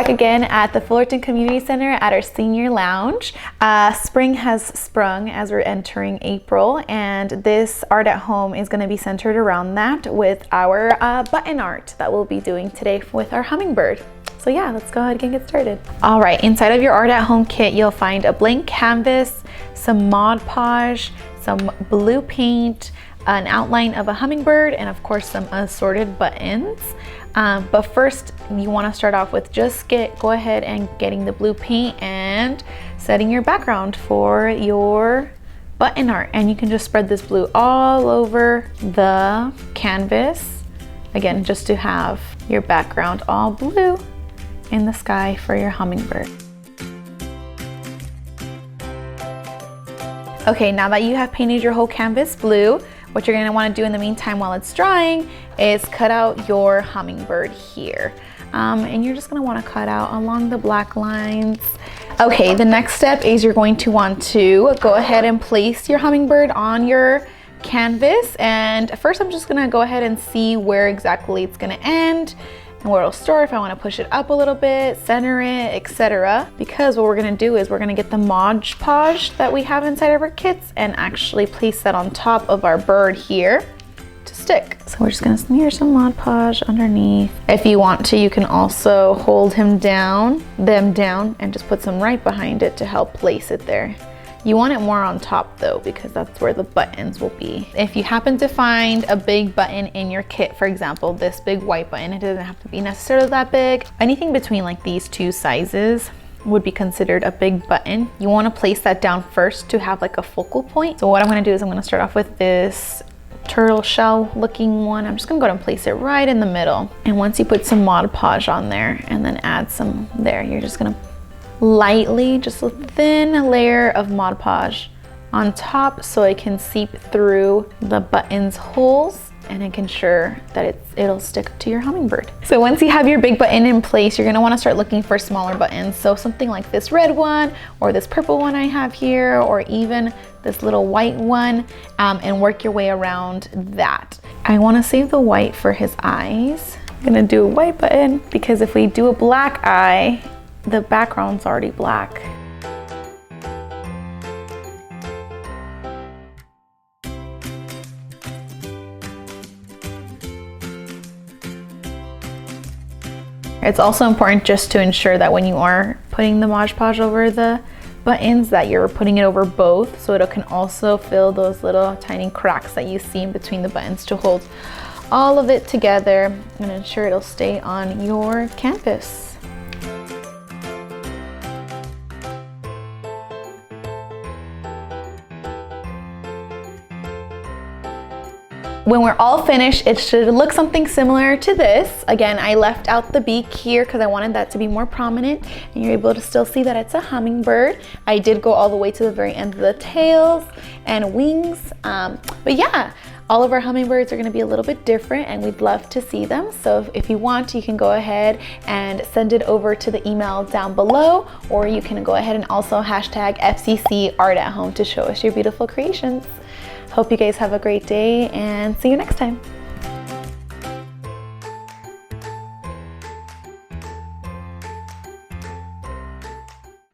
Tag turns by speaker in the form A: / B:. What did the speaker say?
A: back again at the Fullerton Community Center at our senior lounge. Spring has sprung as we're entering April, and this art at home is going to be centered around that with our button art that we'll be doing today with our hummingbird. So yeah, let's go ahead and get started. All right, inside of your art at home kit, you'll find a blank canvas, some Mod Podge, some blue paint, an outline of a hummingbird, and of course some assorted buttons. But first you want to start off with just go ahead and getting the blue paint and setting your background for your button art. And you can just spread this blue all over the canvas, again just to have your background all blue in the sky for your hummingbird. Okay, now that you have painted your whole canvas blue, what you're gonna wanna do in the meantime while it's drying is cut out your hummingbird here. And you're just gonna wanna cut out along the black lines. Okay, the next step is you're going to want to go ahead and place your hummingbird on your canvas. And first I'm just gonna go ahead and see where exactly it's gonna end and where it'll start, if I want to push it up a little bit, center it, etc. Because what we're going to do is we're going to get the Mod Podge that we have inside of our kits and actually place that on top of our bird here to stick. So we're just going to smear some Mod Podge underneath. If you want to, you can also hold them down, and just put some right behind it to help place it there. You want it more on top though, because that's where the buttons will be. If you happen to find a big button in your kit, for example, this big white button, it doesn't have to be necessarily that big. Anything between like these two sizes would be considered a big button. You want to place that down first to have like a focal point. So what I'm going to do is I'm going to start off with this turtle shell looking one. I'm just going to go ahead and place it right in the middle. And once you put some Mod Podge on there and then add some there, you're just going to lightly, just a thin layer of Mod Podge on top so it can seep through the button's holes and it can ensure that it'll stick to your hummingbird. So once you have your big button in place, you're gonna wanna start looking for smaller buttons. So something like this red one or this purple one I have here, or even this little white one, and work your way around that. I wanna save the white for his eyes. I'm gonna do a white button because if we do a black eye, the background's already black. It's also important just to ensure that when you are putting the Mod Podge over the buttons that you're putting it over both, so it can also fill those little tiny cracks that you see in between the buttons to hold all of it together and ensure it'll stay on your canvas. When we're all finished, it should look something similar to this. Again, I left out the beak here because I wanted that to be more prominent, and you're able to still see that it's a hummingbird. I did go all the way to the very end of the tails and wings, but yeah, all of our hummingbirds are going to be a little bit different and we'd love to see them. So if you want, you can go ahead and send it over to the email down below, or you can go ahead and also hashtag FCC Art at Home to show us your beautiful creations. Hope you guys have a great day and see you next time.